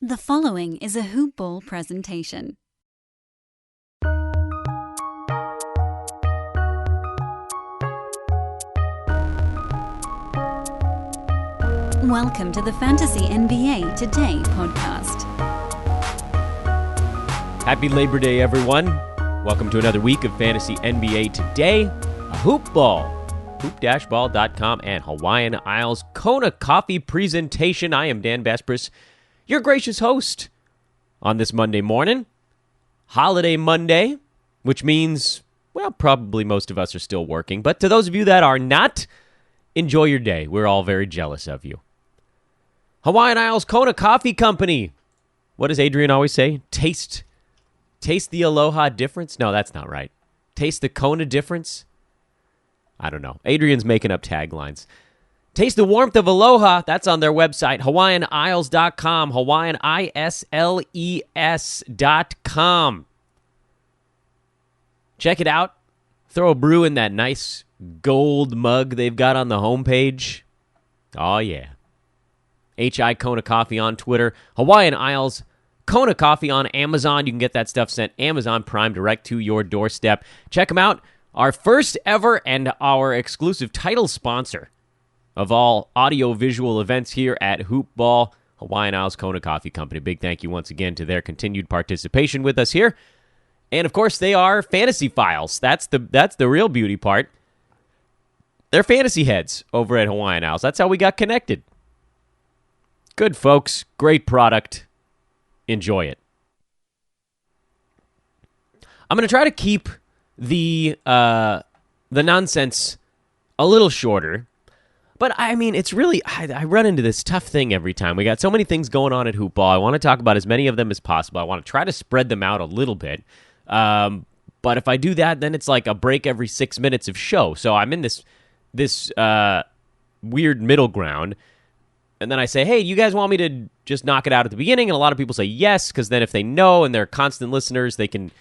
The following is a Hoop Ball presentation. Welcome to the Fantasy NBA Today podcast. Happy Labor Day, everyone. Welcome to another week of Fantasy NBA Today. A Hoop Ball, hoop-ball.com, and Hawaiian Isles Kona Coffee presentation. I am Dan Besbris, your gracious host on this Monday morning. Holiday Monday, which means, well, probably most of us are still working. But to those of you that are not, enjoy your day. We're all very jealous of you. Hawaiian Isles Kona Coffee Company. What does Adrian always say? Taste the aloha difference? No, that's not right. Taste the Kona difference? I don't know. Adrian's making up taglines. Taste the warmth of aloha. That's on their website, hawaiianisles.com, hawaiianisles.com. Check it out. Throw a brew in that nice gold mug they've got on the homepage. Oh, yeah. HI Kona Coffee on Twitter. Hawaiian Isles Kona Coffee on Amazon. You can get that stuff sent Amazon Prime direct to your doorstep. Check them out. Our first ever and our exclusive title sponsor of all audio-visual events here at Hoop Ball, Hawaiian Isles Kona Coffee Company. Big thank you once again to their continued participation with us here. And, of course, they are Fantasy Files. That's the real beauty part. They're fantasy heads over at Hawaiian Isles. That's how we got connected. Good, folks. Great product. Enjoy it. I'm going to try to keep the nonsense a little shorter. But, I mean, it's really, I run into this tough thing every time. We got so many things going on at Hoop Ball. I want to talk about as many of them as possible. I want to try to spread them out a little bit. But if I do that, then it's like a break every 6 minutes of show. So I'm in this weird middle ground. And then I say, hey, you guys want me to just knock it out at the beginning? And a lot of people say yes, because then if they know and they're constant listeners, they can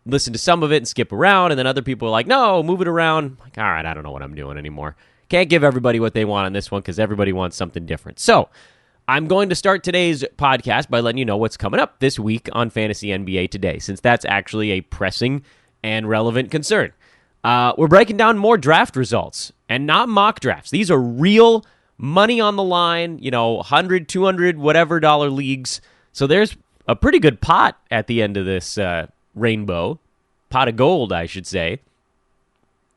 listen to some of it and skip around. And then other people are like, no, move it around. I'm like, all right, I don't know what I'm doing anymore. Can't give everybody what they want on this one because everybody wants something different. So I'm going to start today's podcast by letting you know what's coming up this week on Fantasy NBA Today, since that's actually a pressing and relevant concern. We're breaking down more draft results and not mock drafts. These are real money on the line, $100, $200, whatever dollar leagues. So there's a pretty good pot at the end of this rainbow. Pot of gold, I should say.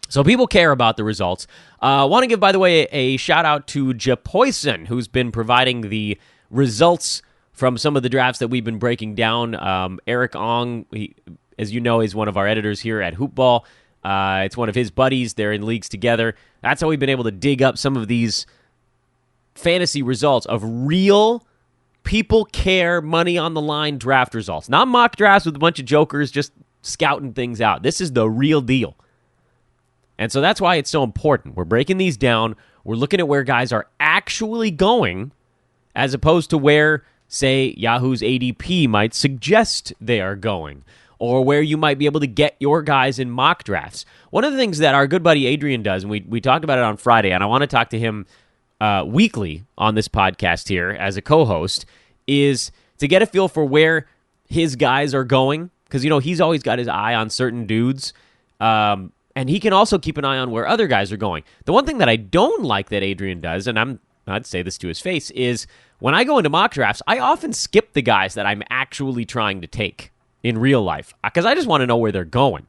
So people care about the results. I want to give, by the way, a shout-out to Japoyson, who's been providing the results from some of the drafts that we've been breaking down. Eric Ong, as you know, is one of our editors here at Hoop Ball. It's one of his buddies. They're in leagues together. That's how we've been able to dig up some of these fantasy results of real people care, money on the line draft results. Not mock drafts with a bunch of jokers just scouting things out. This is the real deal. And so that's why it's so important. We're breaking these down. We're looking at where guys are actually going as opposed to where, say, Yahoo's ADP might suggest they are going, or where you might be able to get your guys in mock drafts. One of the things that our good buddy Adrian does, and we talked about it on Friday, and I want to talk to him weekly on this podcast here as a co-host, is to get a feel for where his guys are going, because, he's always got his eye on certain dudes, and he can also keep an eye on where other guys are going. The one thing that I don't like that Adrian does, and I'd say this to his face, is when I go into mock drafts, I often skip the guys that I'm actually trying to take in real life, because I just want to know where they're going.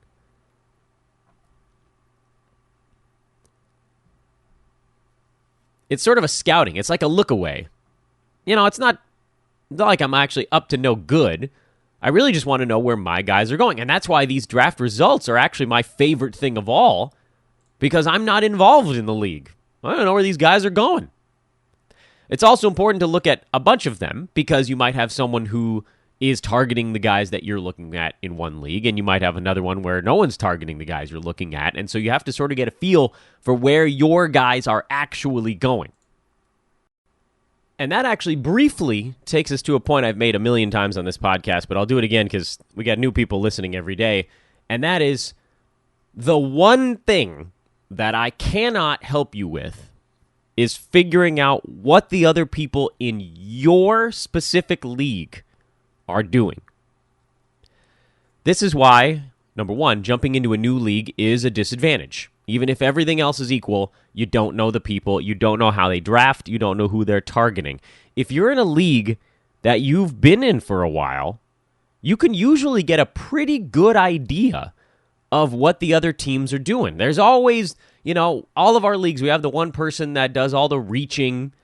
It's sort of a scouting. It's like a look away. It's not like I'm actually up to no good. I really just want to know where my guys are going. And that's why these draft results are actually my favorite thing of all, because I'm not involved in the league. I don't know where these guys are going. It's also important to look at a bunch of them, because you might have someone who is targeting the guys that you're looking at in one league, and you might have another one where no one's targeting the guys you're looking at. And so you have to sort of get a feel for where your guys are actually going. And that actually briefly takes us to a point I've made a million times on this podcast, but I'll do it again because we got new people listening every day. And that is the one thing that I cannot help you with is figuring out what the other people in your specific league are doing. This is why, number one, jumping into a new league is a disadvantage. Even if everything else is equal, you don't know the people, you don't know how they draft, you don't know who they're targeting. If you're in a league that you've been in for a while, you can usually get a pretty good idea of what the other teams are doing. There's always, all of our leagues, we have the one person that does all the reaching,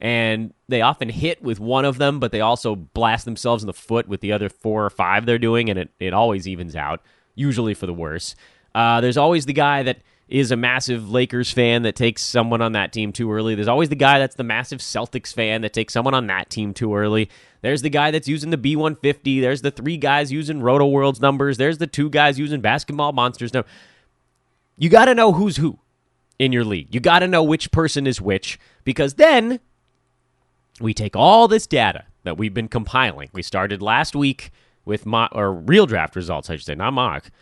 and they often hit with one of them, but they also blast themselves in the foot with the other 4 or 5 they're doing, and it always evens out, usually for the worse. There's always the guy that is a massive Lakers fan that takes someone on that team too early. There's always the guy that's the massive Celtics fan that takes someone on that team too early. There's the guy that's using the B150. There's the 3 guys using Roto World's numbers. There's the 2 guys using Basketball Monsters numbers. You got to know who's who in your league. You got to know which person is which, because then we take all this data that we've been compiling. We started last week with real draft results, I should say, not mock.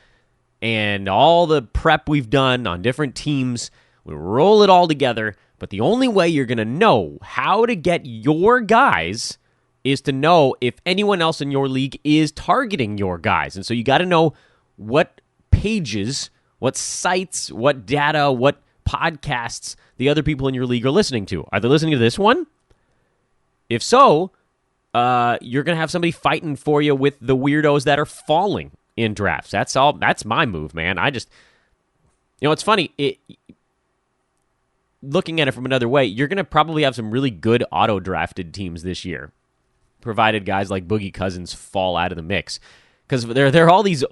And all the prep we've done on different teams, we roll it all together. But the only way you're going to know how to get your guys is to know if anyone else in your league is targeting your guys. And so you got to know what pages, what sites, what data, what podcasts the other people in your league are listening to. Are they listening to this one? If so, you're going to have somebody fighting for you with the weirdos that are falling in drafts. That's my move, man. It's funny. Looking at it from another way, you're going to probably have some really good auto-drafted teams this year, provided guys like Boogie Cousins fall out of the mix. Because there are all these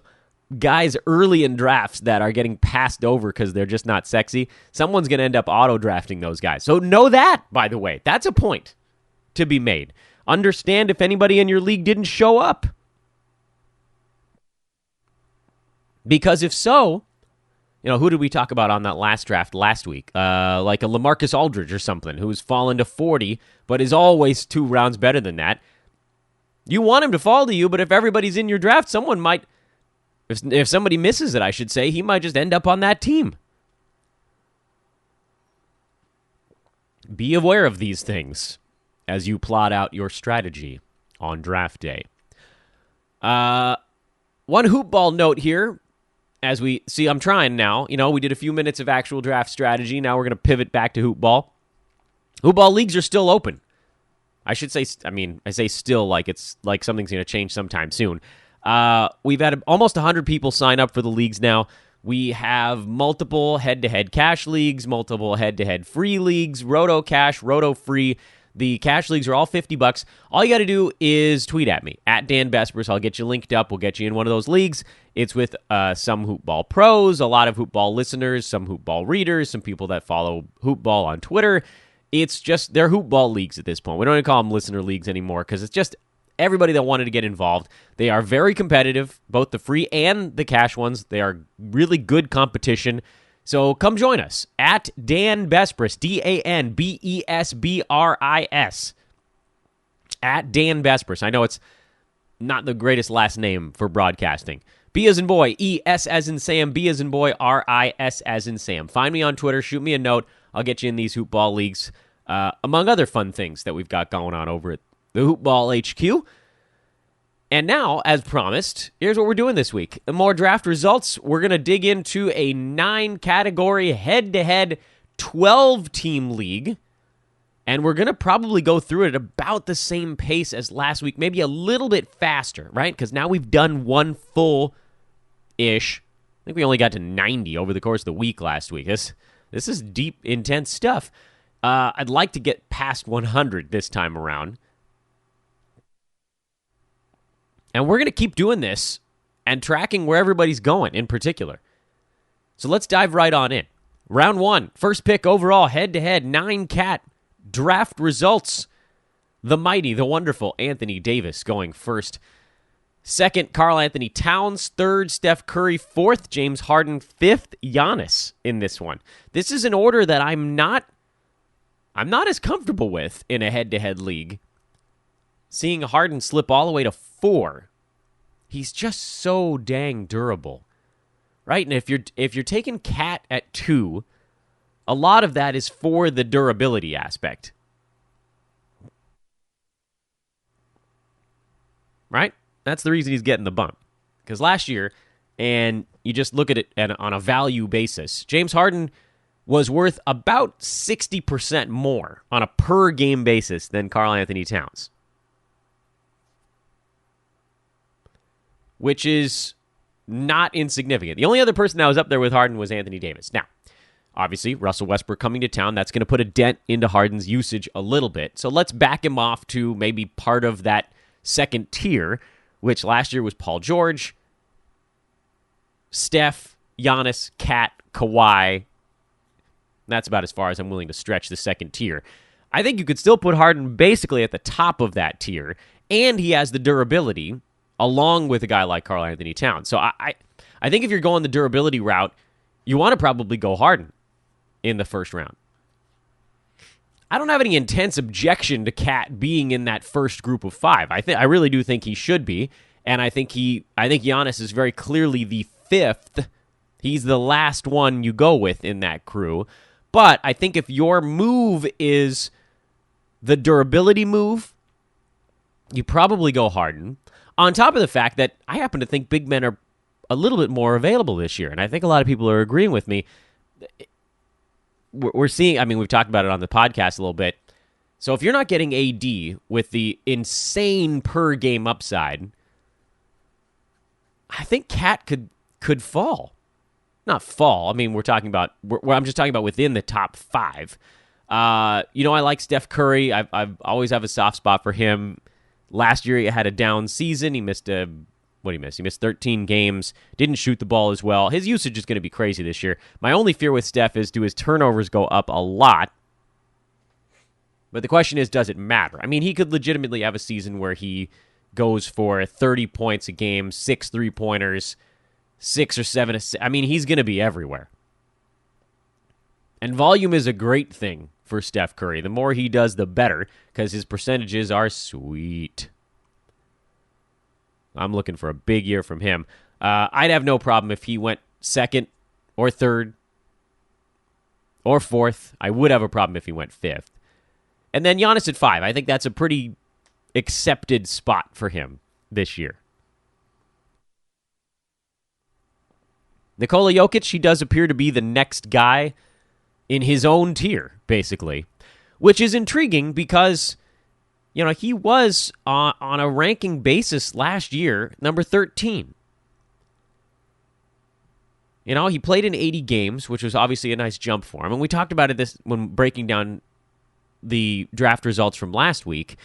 guys early in drafts that are getting passed over because they're just not sexy. Someone's going to end up auto-drafting those guys. So know that, by the way. That's a point to be made. Understand if anybody in your league didn't show up. Because if so, who did we talk about on that last draft last week? Like a LaMarcus Aldridge or something, who's fallen to 40, but is always 2 rounds better than that. You want him to fall to you, but if everybody's in your draft, someone might, if somebody misses it, I should say, he might just end up on that team. Be aware of these things as you plot out your strategy on draft day. One hoopball note here. As we see, I'm trying now. We did a few minutes of actual draft strategy. Now we're going to pivot back to hoopball. Hoopball leagues are still open. I should say, I say still like it's like something's going to change sometime soon. We've had almost 100 people sign up for the leagues now. We have multiple head-to-head cash leagues, multiple head-to-head free leagues, Roto Cash, Roto Free. The cash leagues are all $50. All you got to do is tweet at me, at Dan Besbris. I'll get you linked up. We'll get you in one of those leagues. It's with some Hoopball pros, a lot of Hoopball listeners, some Hoopball readers, some people that follow Hoopball on Twitter. It's just, they're Hoopball leagues at this point. We don't even call them listener leagues anymore because it's just everybody that wanted to get involved. They are very competitive, both the free and the cash ones. They are really good competition. So come join us at Dan Besbris, DanBesbris, at Dan Besbris. I know it's not the greatest last name for broadcasting. B as in boy, E-S as in Sam, B as in boy, R-I-S as in Sam. Find me on Twitter, shoot me a note. I'll get you in these Hoopball leagues, among other fun things that we've got going on over at the Hoopball HQ. And now, as promised, here's what we're doing this week. More draft results. We're going to dig into a 9-category head-to-head 12-team league. And we're going to probably go through it at about the same pace as last week, maybe a little bit faster, right? Because now we've done one full-ish. I think we only got to 90 over the course of the week last week. This is deep, intense stuff. I'd like to get past 100 this time around. And we're going to keep doing this and tracking where everybody's going in particular. So let's dive right on in. Round 1, first pick overall, head-to-head, 9-cat draft results. The mighty, the wonderful Anthony Davis going first. Second, Karl Anthony Towns. Third, Steph Curry. Fourth, James Harden. Fifth, Giannis in this one. This is an order that I'm not as comfortable with in a head-to-head league. Seeing Harden slip all the way to 4, he's just so dang durable, right? And if you're taking Cat at 2, a lot of that is for the durability aspect. Right? That's the reason he's getting the bump. Because last year, and you just look at it on a value basis, James Harden was worth about 60% more on a per-game basis than Karl Anthony Towns. Which is not insignificant. The only other person that was up there with Harden was Anthony Davis. Now, obviously, Russell Westbrook coming to town, that's going to put a dent into Harden's usage a little bit. So let's back him off to maybe part of that second tier, which last year was Paul George, Steph, Giannis, Kat, Kawhi. That's about as far as I'm willing to stretch the second tier. I think you could still put Harden basically at the top of that tier, and he has the durability along with a guy like Karl Anthony Towns. So I think if you're going the durability route, you want to probably go Harden in the first round. I don't have any intense objection to Kat being in that first group of 5. I really do think he should be, and I think Giannis is very clearly the 5th. He's the last one you go with in that crew. But I think if your move is the durability move, you probably go Harden. On top of the fact that I happen to think big men are a little bit more available this year, and I think a lot of people are agreeing with me. We're seeing, we've talked about it on the podcast a little bit. So if you're not getting AD with the insane per-game upside, I think Kat could fall. Not fall. I'm just talking about within the top 5. I like Steph Curry. I've always have a soft spot for him. Last year, he had a down season. He missed He missed 13 games. Didn't shoot the ball as well. His usage is going to be crazy this year. My only fear with Steph is, do his turnovers go up a lot? But the question is, does it matter? He could legitimately have a season where he goes for 30 points a game, 6 3-pointers, 6 or 7 assists. He's going to be everywhere. And volume is a great thing for Steph Curry. The more he does, the better, because his percentages are sweet. I'm looking for a big year from him. I'd have no problem if he went 2nd or 3rd or 4th. I would have a problem if he went 5th. And then Giannis at 5. I think that's a pretty accepted spot for him this year. Nikola Jokic, he does appear to be the next guy in his own tier, basically, which is intriguing because, he was on a ranking basis last year, number 13. He played in 80 games, which was obviously a nice jump for him. And we talked about it when breaking down the draft results from last week.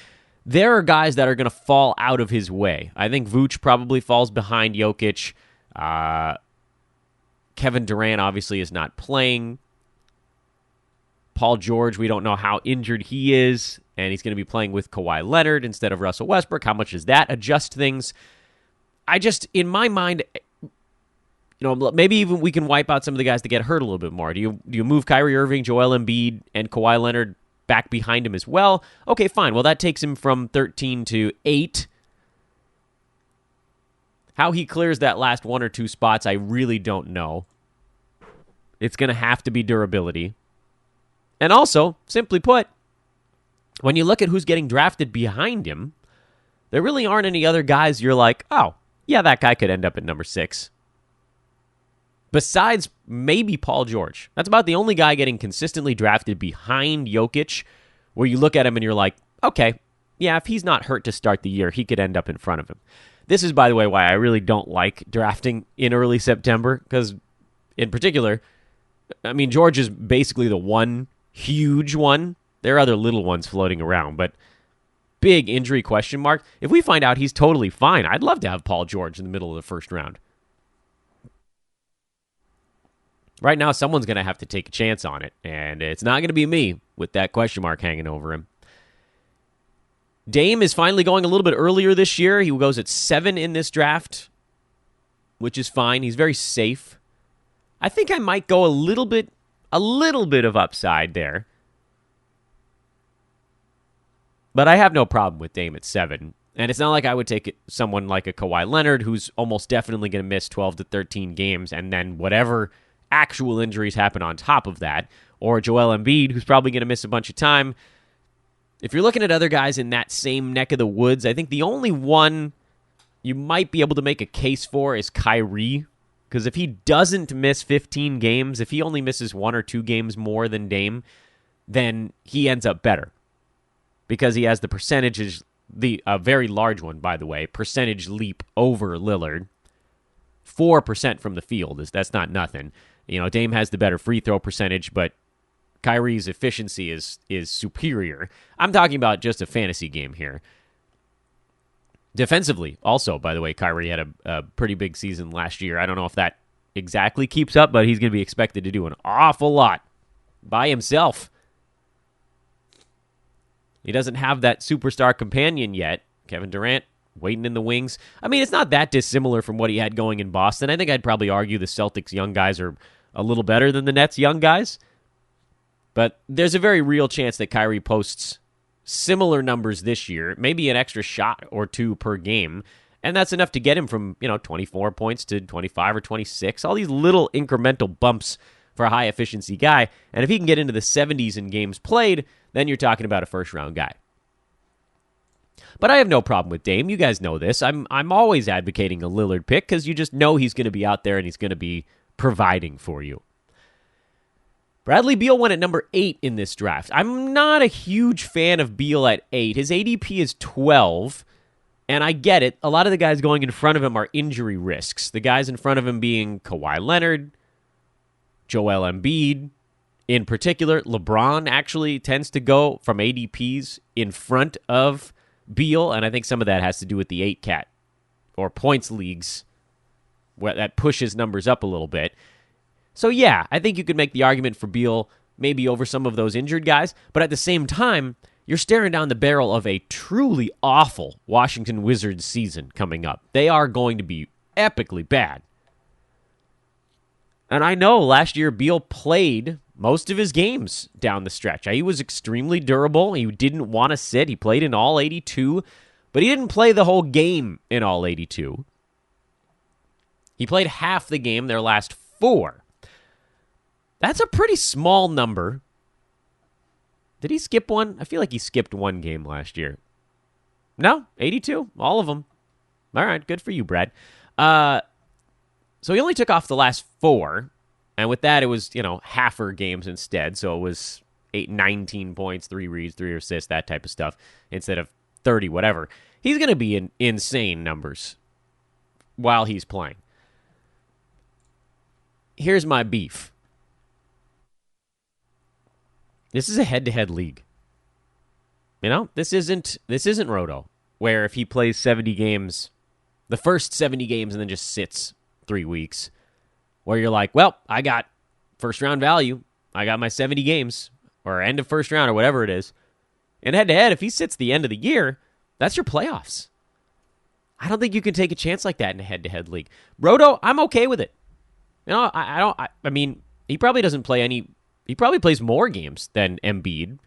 There are guys that are going to fall out of his way. I think Vooch probably falls behind Jokic. Kevin Durant obviously is not playing. Paul George, we don't know how injured he is, and he's going to be playing with Kawhi Leonard instead of Russell Westbrook. How much does that adjust things? In my mind, maybe even we can wipe out some of the guys that get hurt a little bit more. Do you move Kyrie Irving, Joel Embiid, and Kawhi Leonard back behind him as well? Okay, fine. Well, that takes him from 13 to 8. How he clears that last 1 or 2 spots, I really don't know. It's going to have to be durability. And also, simply put, when you look at who's getting drafted behind him, there really aren't any other guys you're like, oh, yeah, that guy could end up at number 6. Besides maybe Paul George. That's about the only guy getting consistently drafted behind Jokic, where you look at him and you're like, okay, yeah, if he's not hurt to start the year, he could end up in front of him. This is, by the way, why I really don't like drafting in early September, because in particular, George is basically the one huge one. There are other little ones floating around, but big injury question mark. If we find out he's totally fine, I'd love to have Paul George in the middle of the first round. Right now, someone's going to have to take a chance on it, and it's not going to be me with that question mark hanging over him. Dame is finally going a little bit earlier this year. He goes at 7 in this draft, which is fine. He's very safe. I think I might go a little bit of upside there. But I have no problem with Dame at 7. And it's not like I would take someone like a Kawhi Leonard, who's almost definitely going to miss 12 to 13 games, and then whatever actual injuries happen on top of that, or Joel Embiid, who's probably going to miss a bunch of time. If you're looking at other guys in that same neck of the woods, I think the only one you might be able to make a case for is Kyrie, because if he doesn't miss 15 games, if he only misses 1 or 2 games more than Dame, then he ends up better, because he has the percentages, a very large one, by the way, percentage leap over Lillard. 4% from the field, that's not nothing. Dame has the better free throw percentage, but Kyrie's efficiency is superior. I'm talking about just a fantasy game here. Defensively, also, by the way, Kyrie had a pretty big season last year. I don't know if that exactly keeps up, but he's going to be expected to do an awful lot by himself. He doesn't have that superstar companion yet. Kevin Durant waiting in the wings. I mean, it's not that dissimilar from what he had going in Boston. I think I'd probably argue the Celtics' young guys are a little better than the Nets' young guys. But there's a very real chance that Kyrie posts similar numbers this year, maybe an extra shot or 2 per game, and that's enough to get him from 24 points to 25 or 26. All these little incremental bumps for a high-efficiency guy, and if he can get into the 70s in games played, then you're talking about a first-round guy. But I have no problem with Dame. You guys know this. I'm always advocating a Lillard pick because you just know he's going to be out there and he's going to be providing for you. Bradley Beal went at number 8 in this draft. I'm not a huge fan of Beal at 8. His ADP is 12, and I get it. A lot of the guys going in front of him are injury risks. The guys in front of him being Kawhi Leonard, Joel Embiid. In particular, LeBron actually tends to go from ADPs in front of Beal, and I think some of that has to do with the 8-cat or points leagues where that pushes numbers up a little bit. So yeah, I think you could make the argument for Beal maybe over some of those injured guys, but at the same time, you're staring down the barrel of a truly awful Washington Wizards season coming up. They are going to be epically bad. And I know last year Beal played most of his games down the stretch. He was extremely durable. He didn't want to sit. He played in all 82, but he didn't play the whole game in all 82. He played half the game their last 4. That's a pretty small number. Did he skip one? I feel like he skipped one game last year. No, 82, all of them. All right, good for you, Brad. So he only took off the last 4, and with that, it was, halfer games instead, so it was 19 points, 3 reads, 3 assists, that type of stuff, instead of 30, whatever. He's going to be in insane numbers while he's playing. Here's my beef. This is a head-to-head league. This isn't Roto, where if he plays 70 games, the first 70 games, and then just sits 3 weeks, where you're like, well, I got first-round value. I got my 70 games, or end of first round, or whatever it is. And head-to-head, if he sits the end of the year, that's your playoffs. I don't think you can take a chance like that in a head-to-head league. Roto, I'm okay with it. I mean, he probably doesn't play any. He probably plays more games than Embiid.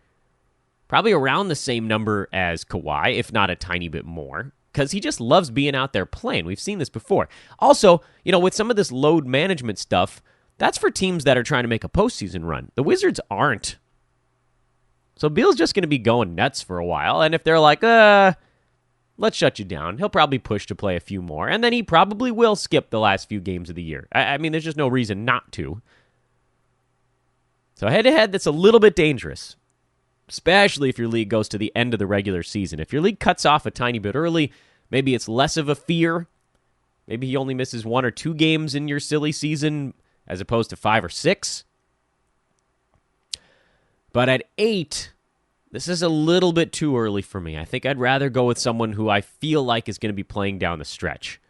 Probably around the same number as Kawhi, if not a tiny bit more, because he just loves being out there playing. We've seen this before. Also, with some of this load management stuff, that's for teams that are trying to make a postseason run. The Wizards aren't. So Beal's just going to be going nuts for a while, and if they're like, let's shut you down, he'll probably push to play a few more, and then he probably will skip the last few games of the year. I mean, there's just no reason not to. So head-to-head, that's a little bit dangerous, especially if your league goes to the end of the regular season. If your league cuts off a tiny bit early, maybe it's less of a fear. Maybe he only misses 1 or 2 games in your silly season as opposed to 5 or 6. But at 8, this is a little bit too early for me. I think I'd rather go with someone who I feel like is going to be playing down the stretch.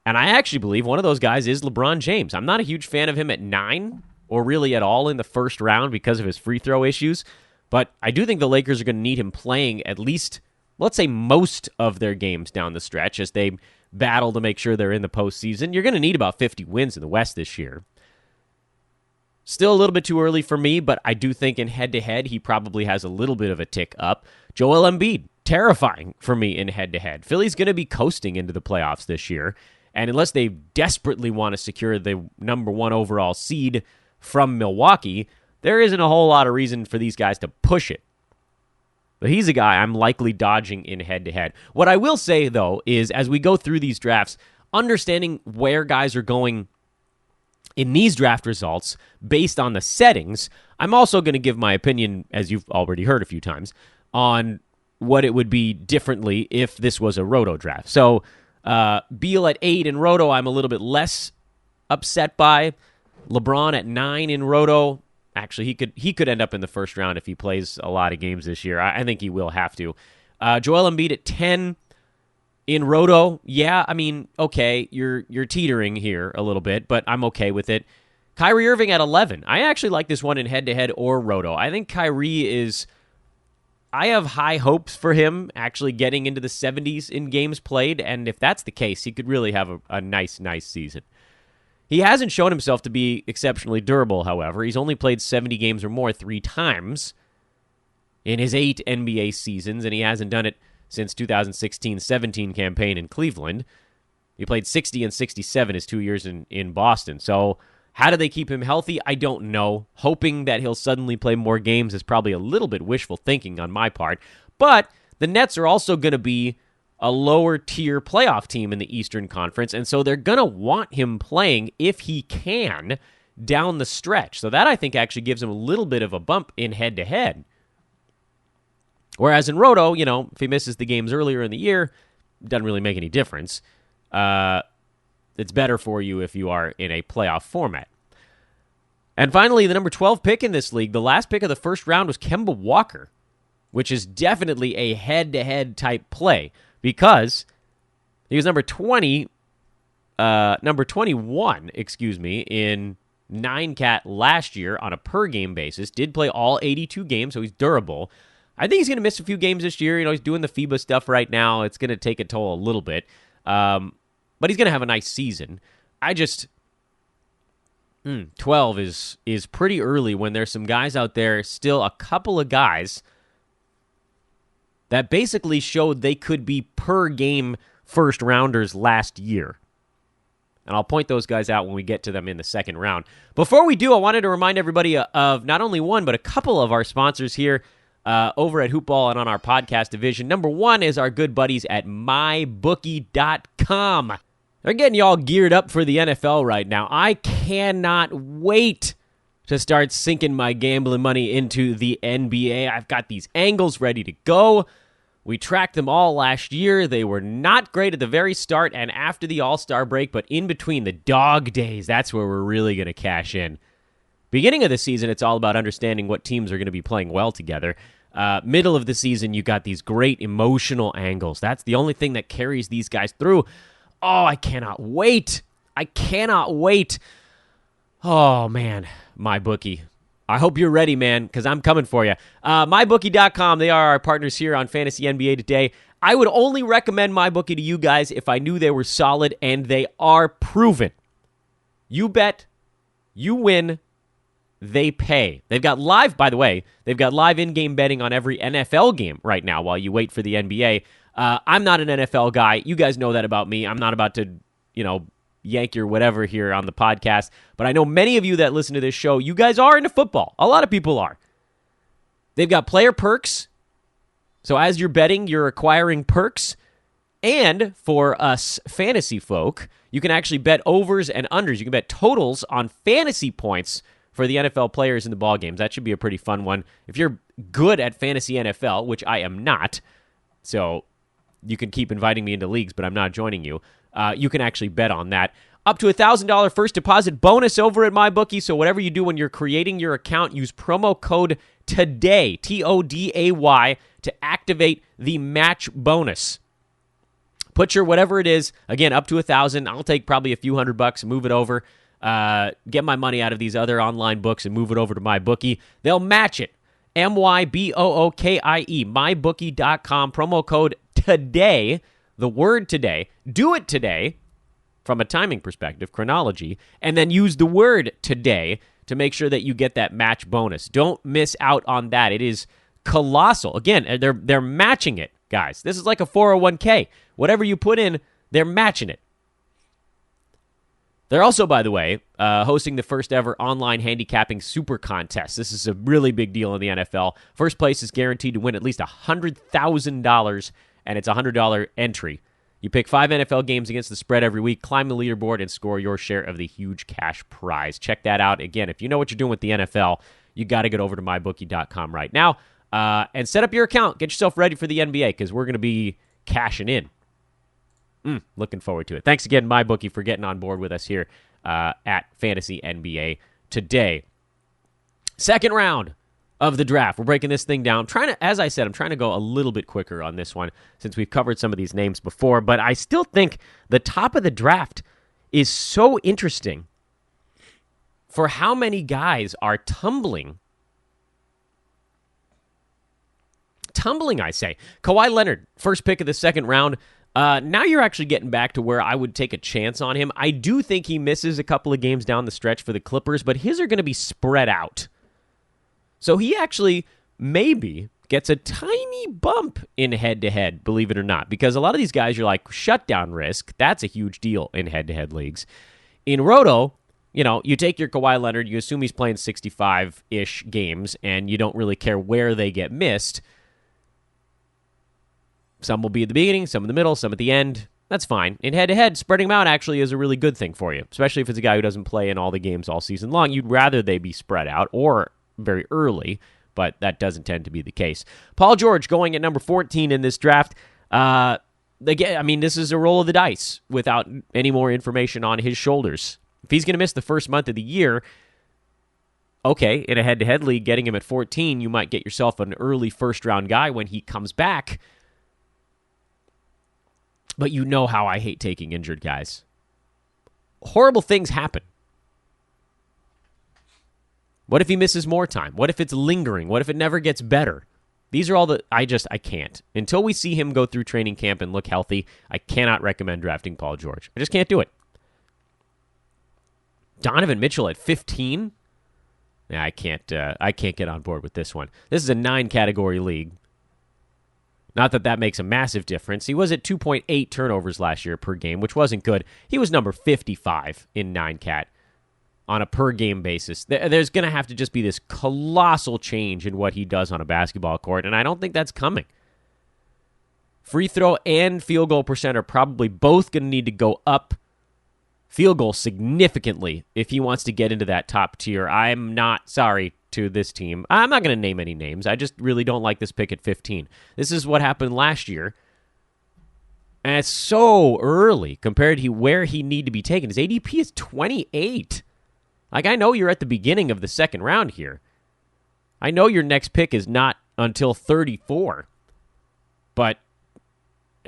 And I actually believe one of those guys is LeBron James. I'm not a huge fan of him at 9 or really at all in the first round because of his free throw issues. But I do think the Lakers are going to need him playing at least, let's say, most of their games down the stretch as they battle to make sure they're in the postseason. You're going to need about 50 wins in the West this year. Still a little bit too early for me, but I do think in head-to-head, he probably has a little bit of a tick up. Joel Embiid, terrifying for me in head-to-head. Philly's going to be coasting into the playoffs this year, and unless they desperately want to secure the number 1 overall seed from Milwaukee, there isn't a whole lot of reason for these guys to push it. But he's a guy I'm likely dodging in head-to-head. What I will say, though, is as we go through these drafts, understanding where guys are going in these draft results based on the settings, I'm also going to give my opinion, as you've already heard a few times, on what it would be differently if this was a roto draft. So Beal at 8 in roto, I'm a little bit less upset by. LeBron at 9 in roto. Actually, he could end up in the first round if he plays a lot of games this year. I think he will have to. Joel Embiid at 10 in roto. Yeah, I mean, okay, you're teetering here a little bit, but I'm okay with it. Kyrie Irving at 11. I actually like this one in head-to-head or roto. I think Kyrie is... I have high hopes for him actually getting into the 70s in games played, and if that's the case, he could really have a nice season. He hasn't shown himself to be exceptionally durable, however. He's only played 70 games or more 3 times in his 8 NBA seasons, and he hasn't done it since 2016-17 campaign in Cleveland. He played 60 and 67 his 2 years in Boston. So how do they keep him healthy? I don't know. Hoping that he'll suddenly play more games is probably a little bit wishful thinking on my part. But the Nets are also going to be a lower-tier playoff team in the Eastern Conference, and so they're going to want him playing if he can down the stretch. So that, I think, actually gives him a little bit of a bump in head-to-head. Whereas in roto, if he misses the games earlier in the year, it doesn't really make any difference. It's better for you if you are in a playoff format. And finally, the number 12 pick in this league, the last pick of the first round was Kemba Walker, which is definitely a head-to-head type play because he was number 21, in 9-cat last year on a per-game basis. Did play all 82 games, so he's durable. I think he's going to miss a few games this year. He's doing the FIBA stuff right now. It's going to take a toll a little bit. But he's going to have a nice season. 12 is pretty early when there's some guys out there, still a couple of guys that basically showed they could be per-game first-rounders last year. And I'll point those guys out when we get to them in the second round. Before we do, I wanted to remind everybody of not only one, but a couple of our sponsors here over at Hoopball and on our podcast division. Number one is our good buddies at MyBookie.com. They're getting you all geared up for the NFL right now. I cannot wait to start sinking my gambling money into the NBA. I've got these angles ready to go. We tracked them all last year. They were not great at the very start and after the All-Star break, but in between the dog days, that's where we're really going to cash in. Beginning of the season, it's all about understanding what teams are going to be playing well together. Middle of the season, you got these great emotional angles. That's the only thing that carries these guys through. Oh, I cannot wait. Oh, man, MyBookie. I hope you're ready, man, because I'm coming for you. MyBookie.com, they are our partners here on Fantasy NBA Today. I would only recommend MyBookie to you guys if I knew they were solid, and they are proven. You bet, you win, they pay. They've got live, by the way, they've got live in-game betting on every NFL game right now while you wait for the NBA. I'm not an NFL guy. You guys know that about me. I'm not about to, yank your whatever here on the podcast. But I know many of you that listen to this show, you guys are into football. A lot of people are. They've got player perks. So as you're betting, you're acquiring perks. And for us fantasy folk, you can actually bet overs and unders. You can bet totals on fantasy points for the NFL players in the ball games. That should be a pretty fun one. If you're good at fantasy NFL, which I am not, so you can keep inviting me into leagues, but I'm not joining you. You can actually bet on that. Up to $1,000 first deposit bonus over at MyBookie. So whatever you do when you're creating your account, use promo code TODAY, TODAY, to activate the match bonus. Put your whatever it is, again, up to $1,000. I'll take probably a few $100 and move it over. Get my money out of these other online books and move it over to MyBookie. They'll match it. MyBookie, MyBookie.com, promo code TODAY, the word today. Do it today from a timing perspective, chronology, and then use the word today to make sure that you get that match bonus. Don't miss out on that. It is colossal. Again, they're matching it, guys. This is like a 401k. Whatever you put in, they're matching it. They're also, by the way, hosting the first ever online handicapping super contest. This is a really big deal in the NFL. First place is guaranteed to win at least $100,000, and it's a $100 entry. You pick 5 NFL games against the spread every week, climb the leaderboard, and score your share of the huge cash prize. Check that out. Again, if you know what you're doing with the NFL, you got to get over to mybookie.com right now and set up your account. Get yourself ready for the NBA because we're going to be cashing in. Looking forward to it. Thanks again, MyBookie, for getting on board with us here at Fantasy NBA today. Second round of the draft. We're breaking this thing down. As I said, I'm trying to go a little bit quicker on this one since we've covered some of these names before, but I still think the top of the draft is so interesting for how many guys are tumbling. I say. Kawhi Leonard, first pick of the second round. Now you're actually getting back to where I would take a chance on him. I do think he misses a couple of games down the stretch for the Clippers, but his are going to be spread out. So he actually maybe gets a tiny bump in head-to-head, believe it or not, because a lot of these guys, you're like, shutdown risk. That's a huge deal in head-to-head leagues. In Roto, you take your Kawhi Leonard, you assume he's playing 65-ish games, and you don't really care where they get missed. Some will be at the beginning, some in the middle, some at the end. That's fine. In head-to-head, spreading them out actually is a really good thing for you, especially if it's a guy who doesn't play in all the games all season long. You'd rather they be spread out or very early, but that doesn't tend to be the case. Paul George going at number 14 in this draft. Again, this is a roll of the dice without any more information on his shoulders. If he's going to miss the first month of the year, okay, in a head-to-head league, getting him at 14, you might get yourself an early first-round guy when he comes back. But you know how I hate taking injured guys. Horrible things happen. What if he misses more time? What if it's lingering? What if it never gets better? These are all I can't. Until we see him go through training camp and look healthy, I cannot recommend drafting Paul George. I just can't do it. Donovan Mitchell at 15? Yeah, I can't get on board with this one. This is a 9-category league. Not that makes a massive difference. He was at 2.8 turnovers last year per game, which wasn't good. He was number 55 in 9-cat on a per-game basis. There's going to have to just be this colossal change in what he does on a basketball court, and I don't think that's coming. Free throw and field goal percent are probably both going to need to go up. Field goal significantly if he wants to get into that top tier. I'm not sorry to this team. I'm not going to name any names. I just really don't like this pick at 15. This is what happened last year. And it's so early compared to where he need to be taken. His ADP is 28. Like, I know you're at the beginning of the second round here. I know your next pick is not until 34. But,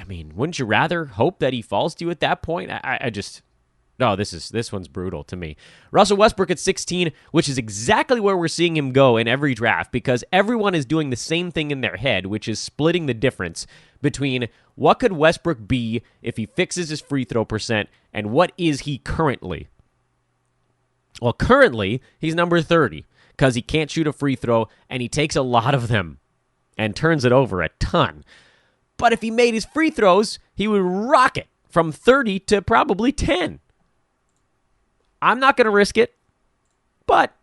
wouldn't you rather hope that he falls to you at that point? No, this one's brutal to me. Russell Westbrook at 16, which is exactly where we're seeing him go in every draft because everyone is doing the same thing in their head, which is splitting the difference between what could Westbrook be if he fixes his free throw percent and what is he currently. Well, currently, he's number 30 because he can't shoot a free throw and he takes a lot of them and turns it over a ton. But if he made his free throws, he would rocket from 30 to probably 10. I'm not going to risk it, but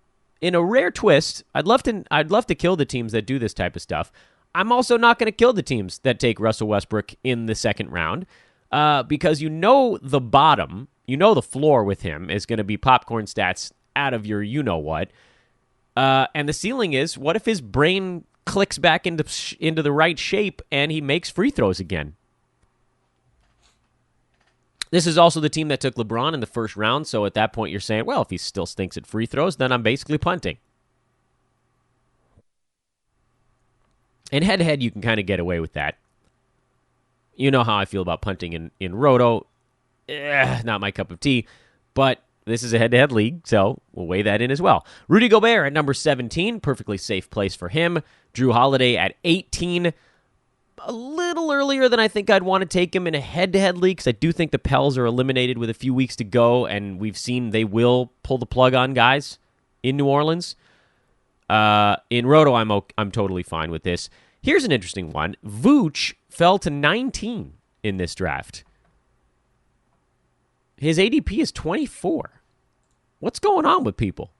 in a rare twist, I'd love to kill the teams that do this type of stuff. I'm also not going to kill the teams that take Russell Westbrook in the second round because the bottom, the floor with him is going to be popcorn stats out of your you-know-what. And the ceiling is, what if his brain clicks back into the right shape and he makes free throws again? This is also the team that took LeBron in the first round, so at that point you're saying, well, if he still stinks at free throws, then I'm basically punting. And head-to-head, you can kind of get away with that. You know how I feel about punting in Roto. Not my cup of tea, but this is a head-to-head league, so we'll weigh that in as well. Rudy Gobert at number 17, perfectly safe place for him. Drew Holiday at 18, a little earlier than I think I'd want to take him in a head-to-head league because I do think the Pels are eliminated with a few weeks to go, and we've seen they will pull the plug on guys in New Orleans. In Roto, I'm totally fine with this. Here's an interesting one. Vooch fell to 19 in this draft. His ADP is 24. What's going on with people?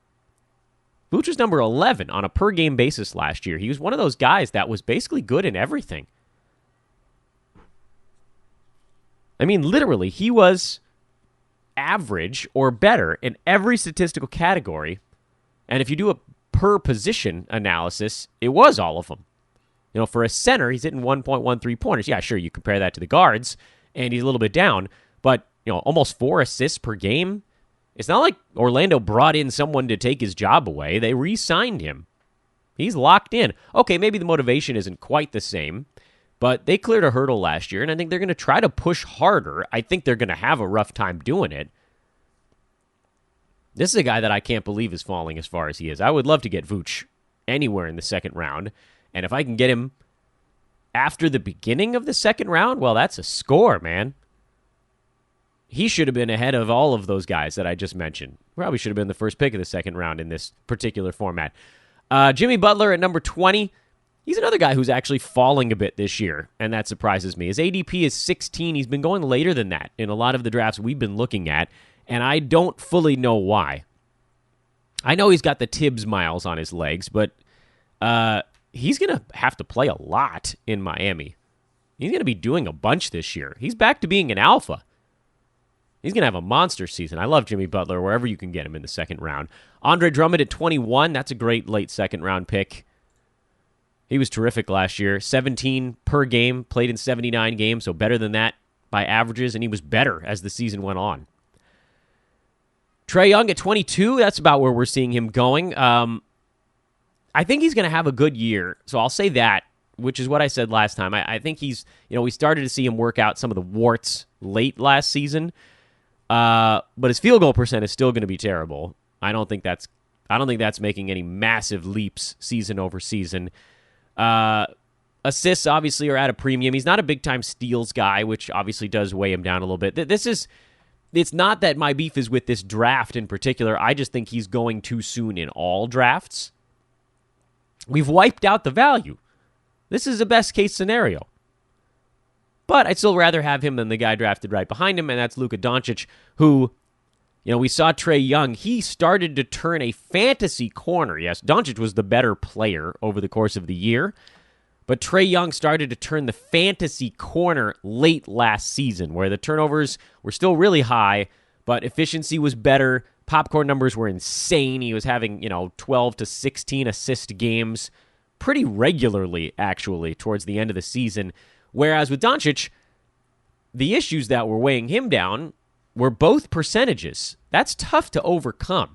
Vooch was number 11 on a per-game basis last year. He was one of those guys that was basically good in everything. I mean, literally, he was average or better in every statistical category. And if you do a per-position analysis, it was all of them. You know, for a center, he's hitting 1.13 pointers. Yeah, sure, you compare that to the guards, and he's a little bit down. But, you know, almost 4 assists per game. It's not like Orlando brought in someone to take his job away. They re-signed him. He's locked in. Okay, maybe the motivation isn't quite the same, but they cleared a hurdle last year, and I think they're going to try to push harder. I think they're going to have a rough time doing it. This is a guy that I can't believe is falling as far as he is. I would love to get Vooch anywhere in the second round, and if I can get him after the beginning of the second round, well, that's a score, man. He should have been ahead of all of those guys that I just mentioned. Probably should have been the first pick of the second round in this particular format. Jimmy Butler at number 20. He's another guy who's actually falling a bit this year, and that surprises me. His ADP is 16. He's been going later than that in a lot of the drafts we've been looking at, and I don't fully know why. I know he's got the Tibbs miles on his legs, but he's going to have to play a lot in Miami. He's going to be doing a bunch this year. He's back to being an alpha. He's going to have a monster season. I love Jimmy Butler wherever you can get him in the second round. Andre Drummond at 21. That's a great late second round pick. He was terrific last year. 17 per game, played in 79 games, so better than that by averages, and he was better as the season went on. Trae Young at 22. That's about where we're seeing him going. I think he's going to have a good year, so I'll say that, which is what I said last time. I think he's, we started to see him work out some of the warts late last season. But his field goal percent is still going to be terrible. I don't think that's making any massive leaps season over season. Assists obviously are at a premium. He's not a big time steals guy, which obviously does weigh him down a little bit. It's not that my beef is with this draft in particular. I just think he's going too soon in all drafts. We've wiped out the value. This is a best case scenario. But I'd still rather have him than the guy drafted right behind him, and that's Luka Doncic, who, we saw Trae Young. He started to turn a fantasy corner. Yes, Doncic was the better player over the course of the year, but Trae Young started to turn the fantasy corner late last season, where the turnovers were still really high, but efficiency was better. Popcorn numbers were insane. He was having, 12 to 16 assist games pretty regularly, actually, towards the end of the season. Whereas with Doncic, the issues that were weighing him down were both percentages. That's tough to overcome.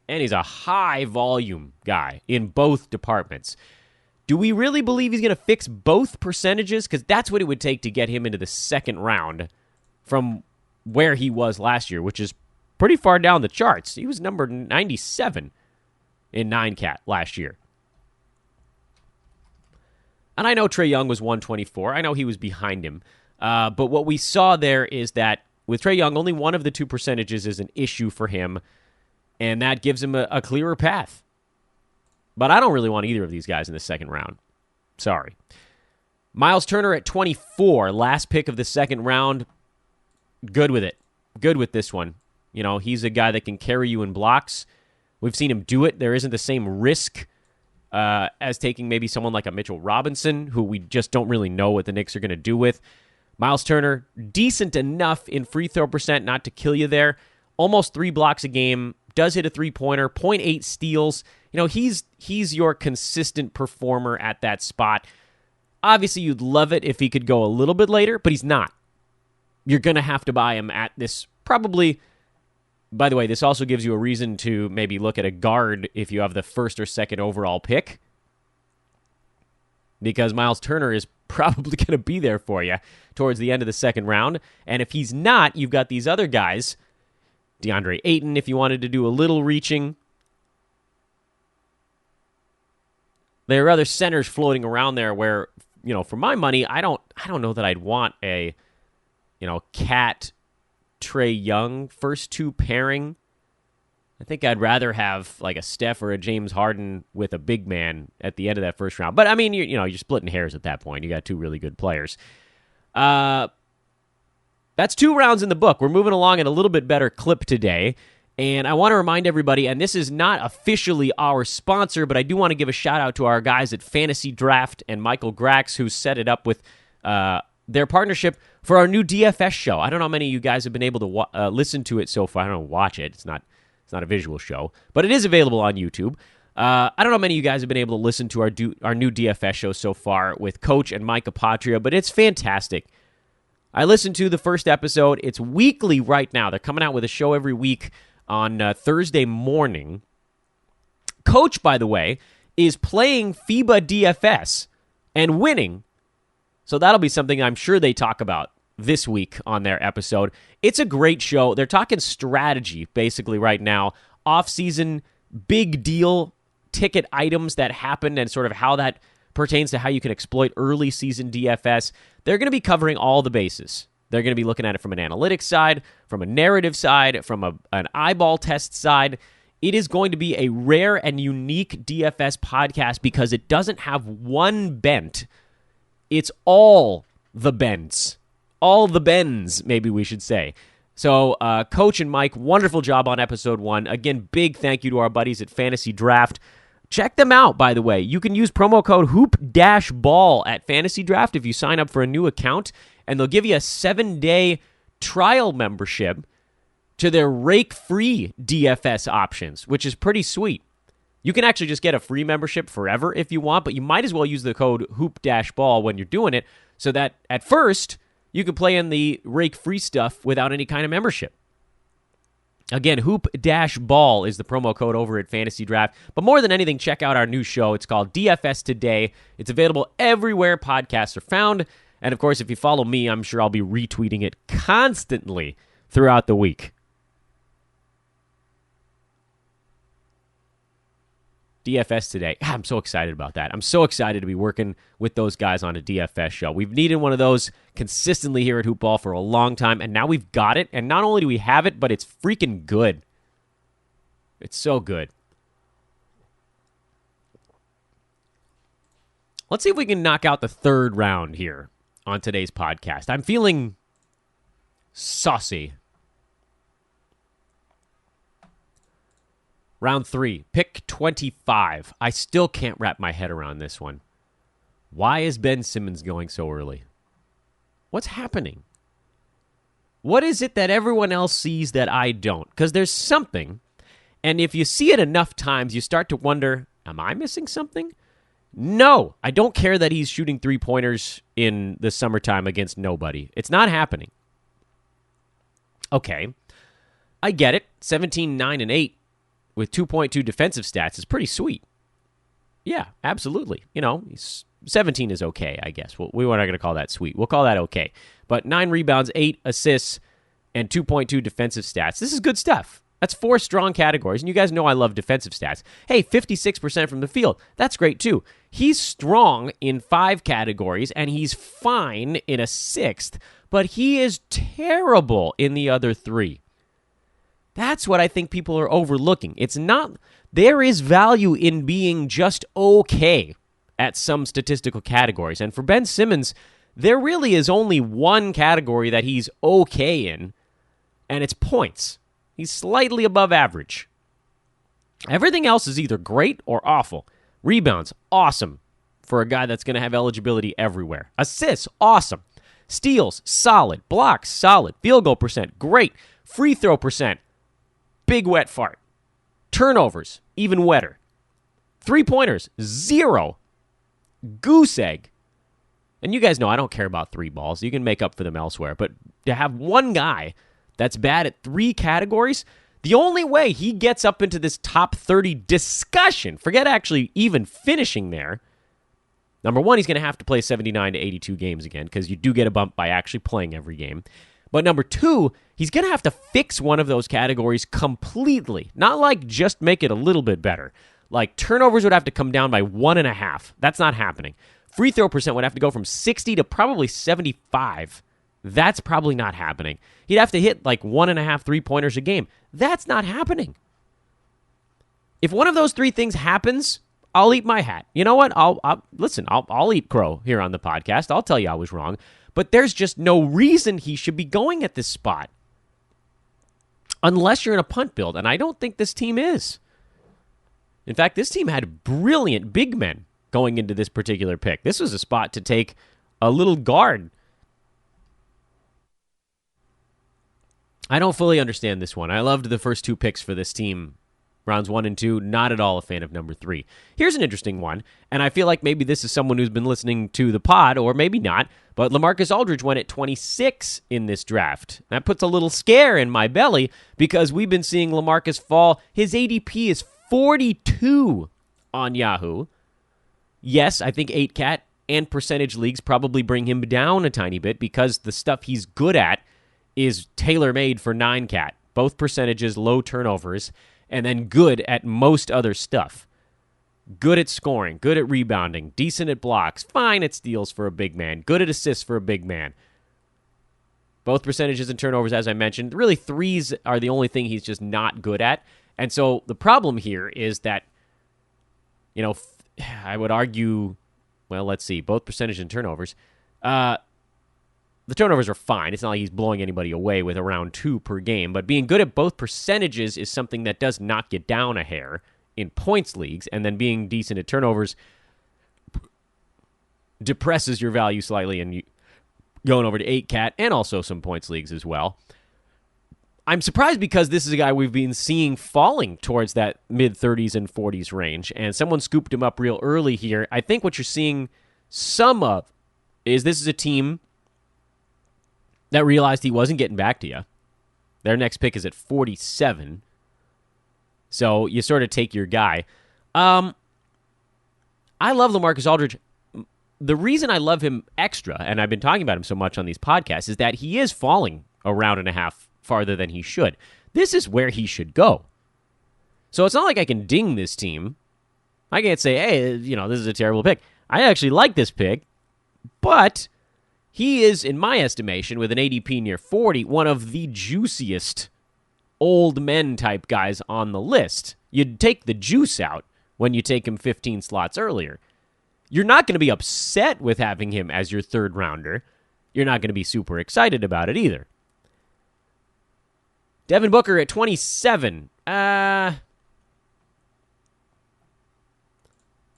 And he's a high-volume guy in both departments. Do we really believe he's going to fix both percentages? Because that's what it would take to get him into the second round from where he was last year, which is pretty far down the charts. He was number 97 in 9-cat last year. And I know Trae Young was 124. I know he was behind him. But what we saw there is that with Trae Young, only one of the two percentages is an issue for him, and that gives him a clearer path. But I don't really want either of these guys in the second round. Sorry. Miles Turner at 24, last pick of the second round. Good with it. Good with this one. He's a guy that can carry you in blocks. We've seen him do it. There isn't the same risk as taking maybe someone like a Mitchell Robinson, who we just don't really know what the Knicks are going to do with. Miles Turner, decent enough in free throw percent not to kill you there. Almost 3 blocks a game, does hit a three-pointer, 0.8 steals. He's your consistent performer at that spot. Obviously, you'd love it if he could go a little bit later, but he's not. You're going to have to buy him at this probably... By the way, this also gives you a reason to maybe look at a guard if you have the first or second overall pick, because Miles Turner is probably going to be there for you towards the end of the second round. And if he's not, you've got these other guys, DeAndre Ayton, if you wanted to do a little reaching. There are other centers floating around there where, for my money, I don't know that I'd want a, Cat Trae Young first two pairing. I think I'd rather have like a Steph or a James Harden with a big man at the end of that first round. But I mean, you're splitting hairs at that point. You got two really good players. that's 2 rounds in the book. We're moving along at a little bit better clip today. And I want to remind everybody, and this is not officially our sponsor, but I do want to give a shout out to our guys at Fantasy Draft and Michael Grax, who set it up with their partnership for our new DFS show. I don't know how many of you guys have been able to listen to it so far. I don't know, watch it. It's not a visual show, but it is available on YouTube. I don't know how many of you guys have been able to listen to our new DFS show so far with Coach and Mike Apotria, but it's fantastic. I listened to the first episode. It's weekly right now. They're coming out with a show every week on Thursday morning. Coach, by the way, is playing FIBA DFS and winning. So that'll be something I'm sure they talk about this week on their episode. It's a great show. They're talking strategy basically right now. Off-season, big deal ticket items that happened and sort of how that pertains to how you can exploit early season DFS. They're going to be covering all the bases. They're going to be looking at it from an analytics side, from a narrative side, from an eyeball test side. It is going to be a rare and unique DFS podcast because it doesn't have one bent. It's all the bends. All the bends, maybe we should say. So, Coach and Mike, wonderful job on episode 1. Again, big thank you to our buddies at Fantasy Draft. Check them out, by the way. You can use promo code HOOP-BALL at Fantasy Draft if you sign up for a new account, and they'll give you a 7-day trial membership to their rake-free DFS options, which is pretty sweet. You can actually just get a free membership forever if you want, but you might as well use the code HOOP-BALL when you're doing it so that at first you can play in the rake-free stuff without any kind of membership. Again, Hoop-Ball is the promo code over at Fantasy Draft. But more than anything, check out our new show. It's called DFS Today. It's available everywhere podcasts are found. And, of course, if you follow me, I'm sure I'll be retweeting it constantly throughout the week. DFS Today. I'm so excited about that. I'm so excited to be working with those guys on a DFS show. We've needed one of those consistently here at Hoop Ball for a long time, and now we've got it. And not only do we have it, but it's freaking good. It's so good. Let's see if we can knock out the 3rd round here on today's podcast. I'm feeling saucy. Round 3, pick 25. I still can't wrap my head around this one. Why is Ben Simmons going so early? What's happening? What is it that everyone else sees that I don't? Because there's something, and if you see it enough times, you start to wonder, am I missing something? No, I don't care that he's shooting 3-pointers in the summertime against nobody. It's not happening. Okay, I get it. 17, 9, and 8. With 2.2 defensive stats is pretty sweet. Yeah, absolutely. 17 is okay, I guess. We're not going to call that sweet. We'll call that okay. But 9 rebounds, 8 assists, and 2.2 defensive stats. This is good stuff. That's 4 strong categories, and you guys know I love defensive stats. Hey, 56% from the field. That's great, too. He's strong in 5 categories, and he's fine in a 6th, but he is terrible in the other 3. That's what I think people are overlooking. It's not, there is value in being just okay at some statistical categories. And for Ben Simmons, there really is only one category that he's okay in, and it's points. He's slightly above average. Everything else is either great or awful. Rebounds, awesome for a guy that's going to have eligibility everywhere. Assists, awesome. Steals, solid. Blocks, solid. Field goal percent, great. Free throw percent, big wet fart. Turnovers, even wetter. 3-pointers, 0. Goose egg. And you guys know I don't care about 3 balls. You can make up for them elsewhere. But to have one guy that's bad at 3 categories, the only way he gets up into this top 30 discussion, forget actually even finishing there, number one, he's going to have to play 79 to 82 games again because you do get a bump by actually playing every game. But number 2, he's going to have to fix one of those categories completely. Not like just make it a little bit better. Like turnovers would have to come down by 1.5. That's not happening. Free throw percent would have to go from 60 to probably 75. That's probably not happening. He'd have to hit like 1.5 3-pointers a game. That's not happening. If one of those 3 things happens, I'll eat my hat. You know what? I'll eat crow here on the podcast. I'll tell you I was wrong. but there's just no reason he should be going at this spot. Unless you're in a punt build, and I don't think this team is. In fact, this team had brilliant big men going into this particular pick. This was a spot to take a little guard. I don't fully understand this one. I loved the first 2 picks for this team. Rounds 1 and 2, not at all a fan of number 3. Here's an interesting one, and I feel like maybe this is someone who's been listening to the pod, or maybe not, but LaMarcus Aldridge went at 26 in this draft. That puts a little scare in my belly because we've been seeing LaMarcus fall. His ADP is 42 on Yahoo. Yes, I think 8-cat and percentage leagues probably bring him down a tiny bit because the stuff he's good at is tailor-made for 9-cat. Both percentages, low turnovers, and then good at most other stuff. Good at scoring, good at rebounding, decent at blocks, fine at steals for a big man, good at assists for a big man. Both percentages and turnovers, as I mentioned. Really, threes are the only thing he's just not good at. And so the problem here is that, I would argue, well, let's see, both percentage and turnovers. The turnovers are fine. It's not like he's blowing anybody away with around 2 per game, but being good at both percentages is something that does knock you down a hair in points leagues, and then being decent at turnovers depresses your value slightly, and you going over to 8-cat and also some points leagues as well. I'm surprised because this is a guy we've been seeing falling towards that mid-30s and 40s range, and someone scooped him up real early here. I think what you're seeing some of is this is a team that realized he wasn't getting back to you. Their next pick is at 47. So you sort of take your guy. I love LaMarcus Aldridge. The reason I love him extra, and I've been talking about him so much on these podcasts, is that he is falling a round and a half farther than he should. This is where he should go. So it's not like I can ding this team. I can't say, hey, this is a terrible pick. I actually like this pick, but he is, in my estimation, with an ADP near 40, one of the juiciest old men type guys on the list. You'd take the juice out when you take him 15 slots earlier. You're not going to be upset with having him as your third rounder. You're not going to be super excited about it either. Devin Booker at 27. I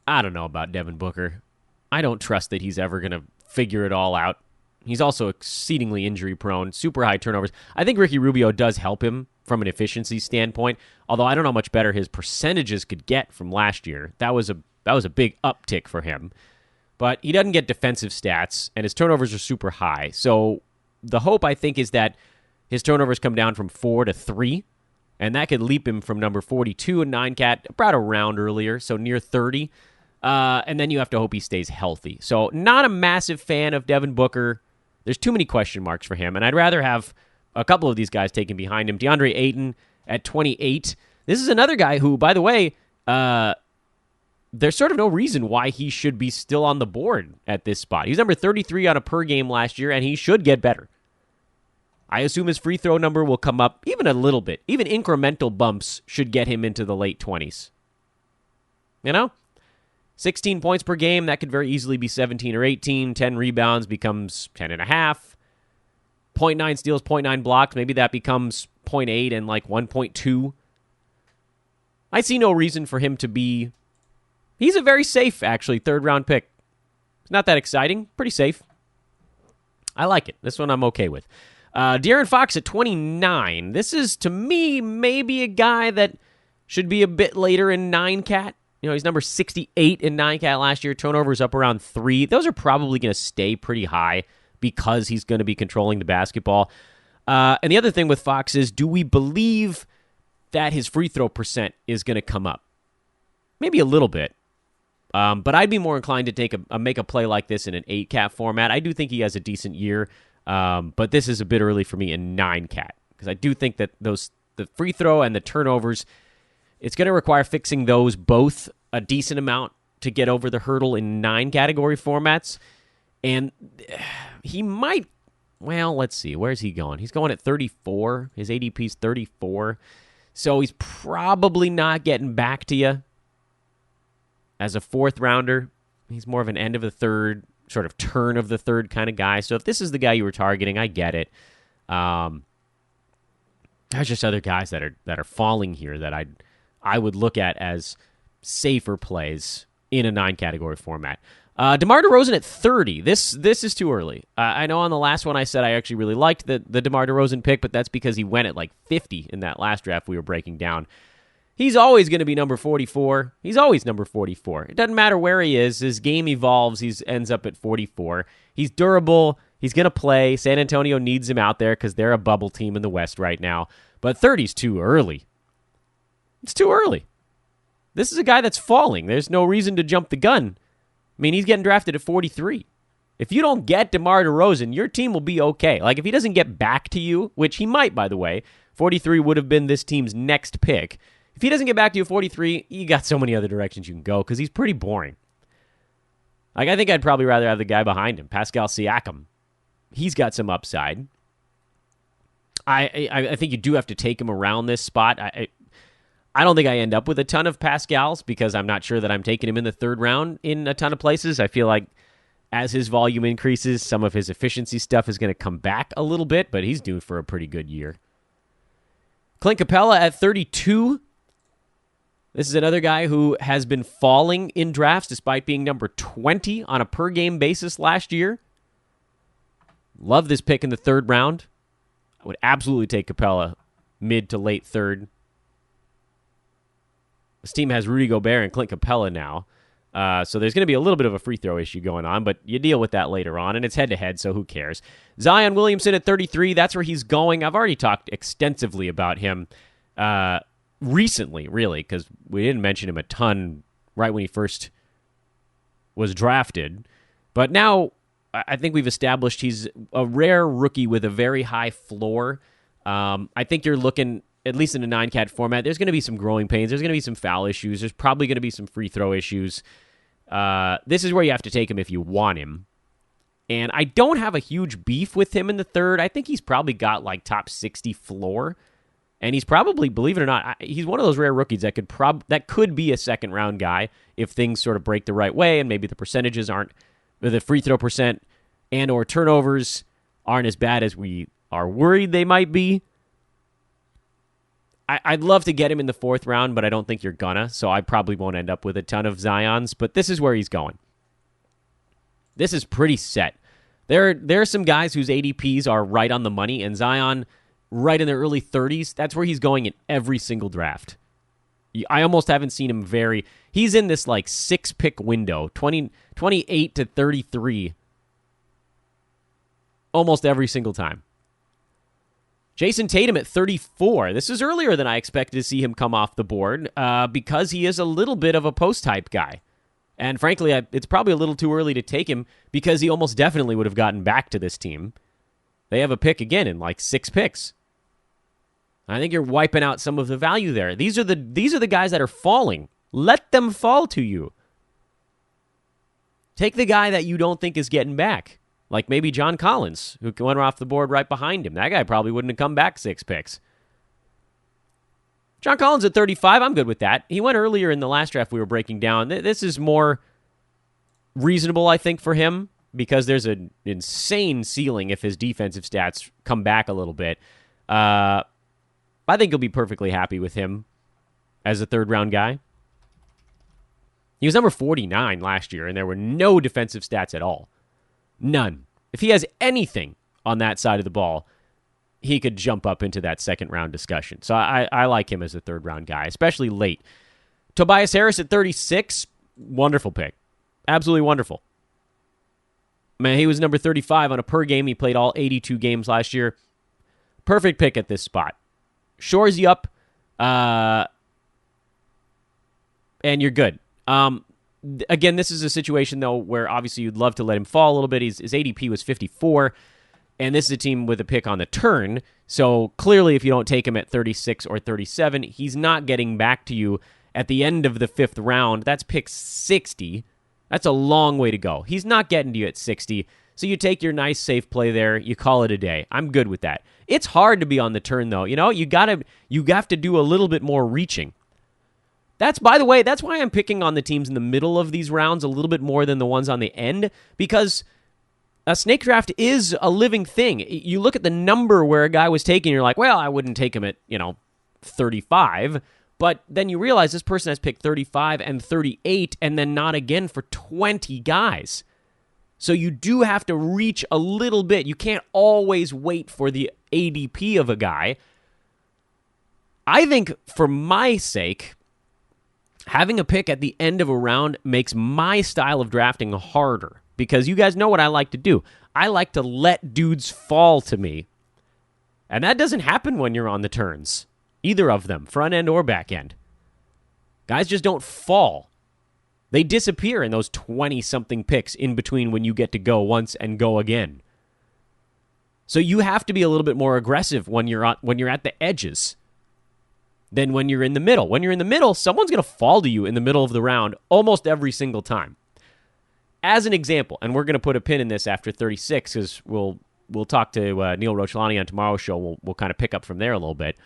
don't know about Devin Booker. I don't trust that he's ever going to figure it all out. He's also exceedingly injury-prone, super high turnovers. I think Ricky Rubio does help him from an efficiency standpoint, although I don't know how much better his percentages could get from last year. That was a big uptick for him. But he doesn't get defensive stats, and his turnovers are super high. So the hope, I think, is that his turnovers come down from 4 to 3, and that could leap him from number 42 in 9-cat about a round earlier, so near 30. And then you have to hope he stays healthy. So not a massive fan of Devin Booker. There's too many question marks for him, and I'd rather have a couple of these guys taken behind him. DeAndre Ayton at 28. This is another guy who, by the way, there's sort of no reason why he should be still on the board at this spot. He's number 33 on a per game last year, and he should get better. I assume his free throw number will come up even a little bit. Even incremental bumps should get him into the late 20s. 16 points per game, that could very easily be 17 or 18. 10 rebounds becomes 10.5. 0.9 steals, 0.9 blocks. Maybe that becomes 0.8 and like 1.2. I see no reason for him to be... He's a very safe, actually, third-round pick. It's not that exciting. Pretty safe. I like it. This one I'm okay with. De'Aaron Fox at 29. This is, to me, maybe a guy that should be a bit later in 9-cat. He's number 68 in 9-cat last year. Turnovers up around 3. Those are probably going to stay pretty high because he's going to be controlling the basketball. And the other thing with Fox is, do we believe that his free throw percent is going to come up? Maybe a little bit. But I'd be more inclined to make a play like this in an 8-cat format. I do think he has a decent year, but this is a bit early for me in 9-cat because I do think that the free throw and the turnovers, it's going to require fixing those both a decent amount to get over the hurdle in 9-category formats. And he might, well, let's see. Where's he going? He's going at 34. His ADP's 34. So he's probably not getting back to you as a fourth rounder. He's more of an end of the third, sort of turn of the third kind of guy. So if this is the guy you were targeting, I get it. There's just other guys that are falling here that I would look at as safer plays in a 9-category format. DeMar DeRozan at 30. This is too early. I know on the last one I said I actually really liked the DeMar DeRozan pick, but that's because he went at like 50 in that last draft we were breaking down. He's always going to be number 44. He's always number 44. It doesn't matter where he is. His game evolves. He ends up at 44. He's durable. He's going to play. San Antonio needs him out there because they're a bubble team in the West right now. But 30's too early. It's too early. This is a guy that's falling. There's no reason to jump the gun. I mean, he's getting drafted at 43. If you don't get DeMar DeRozan, your team will be okay. Like, if he doesn't get back to you, which he might, by the way, 43 would have been this team's next pick. If he doesn't get back to you at 43, you got so many other directions you can go because he's pretty boring. Like, I think I'd probably rather have the guy behind him, Pascal Siakam. He's got some upside. I think you do have to take him around this spot. I don't think I end up with a ton of Pascals because I'm not sure that I'm taking him in the third round in a ton of places. I feel like as his volume increases, some of his efficiency stuff is going to come back a little bit, but he's due for a pretty good year. Clint Capella at 32. This is another guy who has been falling in drafts despite being number 20 on a per-game basis last year. Love this pick in the third round. I would absolutely take Capella mid to late third. This team has Rudy Gobert and Clint Capella now. So there's going to be a little bit of a free throw issue going on, but you deal with that later on, and it's head-to-head, so who cares? Zion Williamson at 33, that's where he's going. I've already talked extensively about him recently, really, because we didn't mention him a ton right when he first was drafted. But now I think we've established he's a rare rookie with a very high floor. I think you're looking, at least in a 9-cat format, there's going to be some growing pains. There's going to be some foul issues. There's probably going to be some free throw issues. This is where you have to take him if you want him. And I don't have a huge beef with him in the third. I think he's probably got like top 60 floor. And he's probably, believe it or not, he's one of those rare rookies that could be a second-round guy if things sort of break the right way and maybe the percentages aren't, the free throw percent and or turnovers aren't as bad as we are worried they might be. I'd love to get him in the fourth round, but I don't think you're gonna, so I probably won't end up with a ton of Zions, but this is where he's going. This is pretty set. There are some guys whose ADPs are right on the money, and Zion, right in the early 30s, that's where he's going in every single draft. I almost haven't seen him vary. He's in this like 6-pick window, 28 to 33, almost every single time. Jason Tatum at 34. This is earlier than I expected to see him come off the board because he is a little bit of a post-type guy. And frankly, it's probably a little too early to take him because he almost definitely would have gotten back to this team. They have a pick again in like 6 picks. I think you're wiping out some of the value there. These are the guys that are falling. Let them fall to you. Take the guy that you don't think is getting back. Like maybe John Collins, who went off the board right behind him. That guy probably wouldn't have come back 6 picks. John Collins at 35, I'm good with that. He went earlier in the last draft we were breaking down. This is more reasonable, I think, for him because there's an insane ceiling if his defensive stats come back a little bit. I think you'll be perfectly happy with him as a third-round guy. He was number 49 last year, and there were no defensive stats at all. None. If he has anything on that side of the ball, he could jump up into that second-round discussion. So I like him as a third-round guy, especially late. Tobias Harris at 36, wonderful pick. Absolutely wonderful. Man, he was number 35 on a per game. He played all 82 games last year. Perfect pick at this spot. Shores you up, and you're good. Again, this is a situation, though, where obviously you'd love to let him fall a little bit. His ADP was 54, and this is a team with a pick on the turn. So clearly, if you don't take him at 36 or 37, he's not getting back to you at the end of the 5th round. That's pick 60. That's a long way to go. He's not getting to you at 60. So you take your nice, safe play there. You call it a day. I'm good with that. It's hard to be on the turn, though. You know, you have to do a little bit more reaching. By the way, that's why I'm picking on the teams in the middle of these rounds a little bit more than the ones on the end, because a snake draft is a living thing. You look at the number where a guy was taken, you're like, well, I wouldn't take him at, 35, but then you realize this person has picked 35 and 38 and then not again for 20 guys. So you do have to reach a little bit. You can't always wait for the ADP of a guy. I think for my sake, having a pick at the end of a round makes my style of drafting harder, because you guys know what I like to do. I like to let dudes fall to me. And that doesn't happen when you're on the turns. Either of them, front end or back end. Guys just don't fall. They disappear in those 20-something picks in between when you get to go once and go again. So you have to be a little bit more aggressive when you're at the edges than when you're in the middle. When you're in the middle, someone's going to fall to you in the middle of the round almost every single time. As an example, and we're going to put a pin in this after 36, because we'll talk to Neil Rochlani on tomorrow's show. We'll kind of pick up from there a little bit.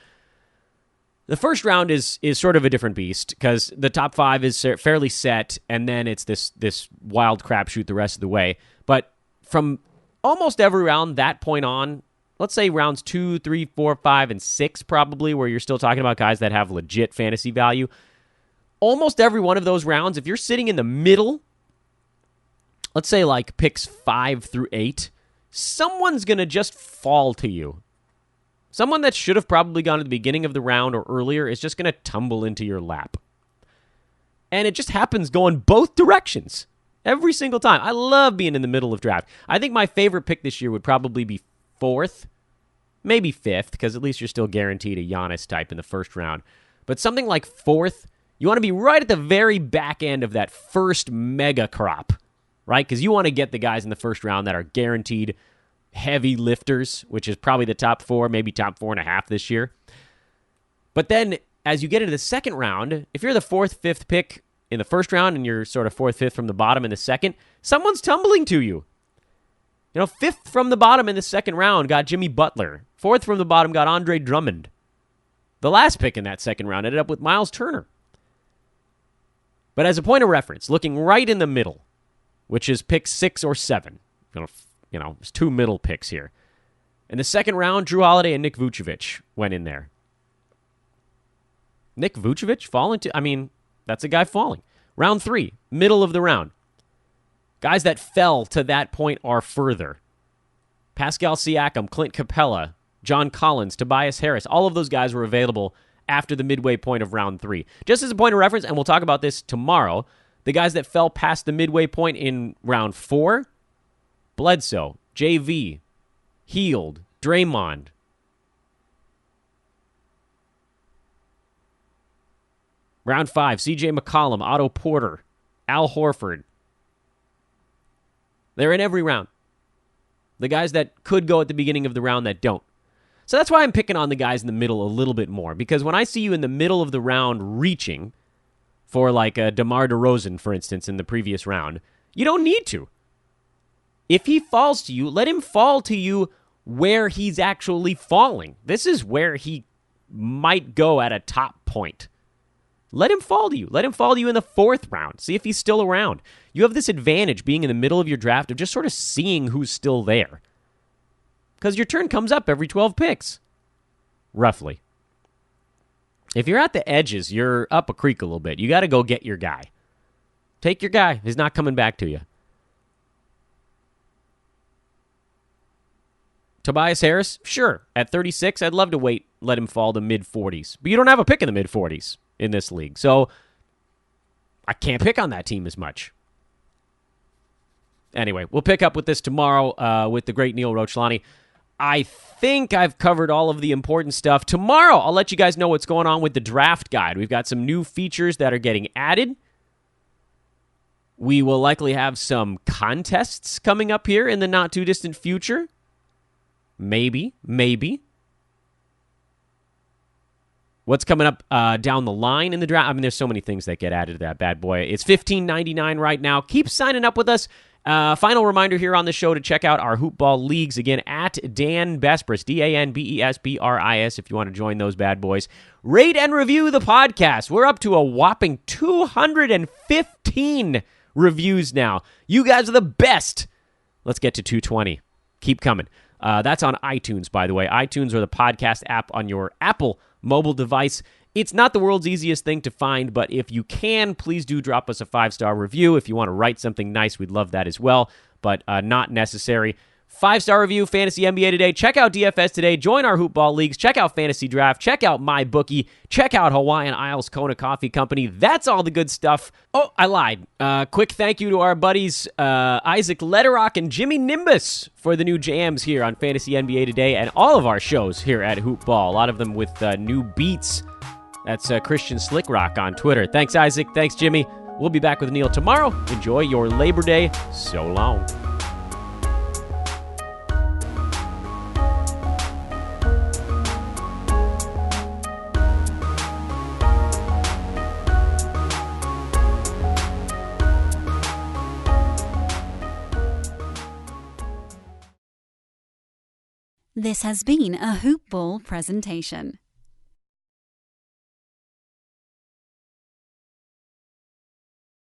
The first round is sort of a different beast, because the top 5 is fairly set, and then it's this wild crapshoot the rest of the way. But from almost every round that point on, let's say rounds 2, 3, 4, 5, and 6 probably, where you're still talking about guys that have legit fantasy value, almost every one of those rounds, if you're sitting in the middle, let's say like picks 5 through 8, someone's going to just fall to you. Someone that should have probably gone at the beginning of the round or earlier is just going to tumble into your lap. And it just happens going both directions every single time. I love being in the middle of draft. I think my favorite pick this year would probably be 4th, maybe 5th, because at least you're still guaranteed a Giannis type in the first round. But something like 4th, you want to be right at the very back end of that first mega crop, right? Because you want to get the guys in the first round that are guaranteed heavy lifters, which is probably the top 4, maybe top 4.5 this year. But then as you get into the second round, if you're the 4th, 5th pick in the first round and you're sort of 4th, 5th from the bottom in the second, someone's tumbling to you. 5th from the bottom in the second round got Jimmy Butler. 4th from the bottom got Andre Drummond. The last pick in that second round ended up with Miles Turner. But as a point of reference, looking right in the middle, which is pick 6 or 7, there's 2 middle picks here. In the second round, Drew Holiday and Nick Vucevic went in there. Nick Vucevic falling to... that's a guy falling. Round 3, middle of the round. Guys that fell to that point are further. Pascal Siakam, Clint Capella, John Collins, Tobias Harris. All of those guys were available after the midway point of round 3. Just as a point of reference, and we'll talk about this tomorrow, the guys that fell past the midway point in round 4... Bledsoe, JV, Hield, Draymond. Round 5, CJ McCollum, Otto Porter, Al Horford. They're in every round. The guys that could go at the beginning of the round that don't. So that's why I'm picking on the guys in the middle a little bit more, because when I see you in the middle of the round reaching for like a DeMar DeRozan, for instance, in the previous round, you don't need to. If he falls to you, let him fall to you where he's actually falling. This is where he might go at a top point. Let him fall to you. Let him fall to you in the 4th round. See if he's still around. You have this advantage being in the middle of your draft of just sort of seeing who's still there. Because your turn comes up every 12 picks, roughly. If you're at the edges, you're up a creek a little bit. You got to go get your guy. Take your guy. He's not coming back to you. Tobias Harris, sure. At 36, I'd love to wait, let him fall to mid-40s. But you don't have a pick in the mid-40s in this league. So I can't pick on that team as much. Anyway, we'll pick up with this tomorrow with the great Neil Rochlani. I think I've covered all of the important stuff. Tomorrow, I'll let you guys know what's going on with the draft guide. We've got some new features that are getting added. We will likely have some contests coming up here in the not-too-distant future. Maybe. What's coming up down the line in the draft? There's so many things that get added to that bad boy. It's $15.99 right now. Keep signing up with us, Final reminder here on the show to check out our Hoopball Leagues, again, at Dan Besbris, DanBesbris, if you want to join those bad boys. Rate and review the podcast. We're up to a whopping 215 reviews now. You guys are the best. Let's get to 220. Keep coming. That's on iTunes, by the way. iTunes or the podcast app on your Apple mobile device. It's not the world's easiest thing to find, but if you can, please do drop us a 5-star review. If you want to write something nice, we'd love that as well, but not necessary. 5-star review, Fantasy NBA Today. Check out DFS Today. Join our Hoopball Leagues. Check out Fantasy Draft. Check out MyBookie. Check out Hawaiian Isles Kona Coffee Company. That's all the good stuff. Oh, I lied. Quick thank you to our buddies Isaac Letterock and Jimmy Nimbus for the new jams here on Fantasy NBA Today and all of our shows here at Hoopball. A lot of them with new beats. That's Christian Slickrock on Twitter. Thanks, Isaac. Thanks, Jimmy. We'll be back with Neil tomorrow. Enjoy your Labor Day. So long. This has been a Hoopball presentation.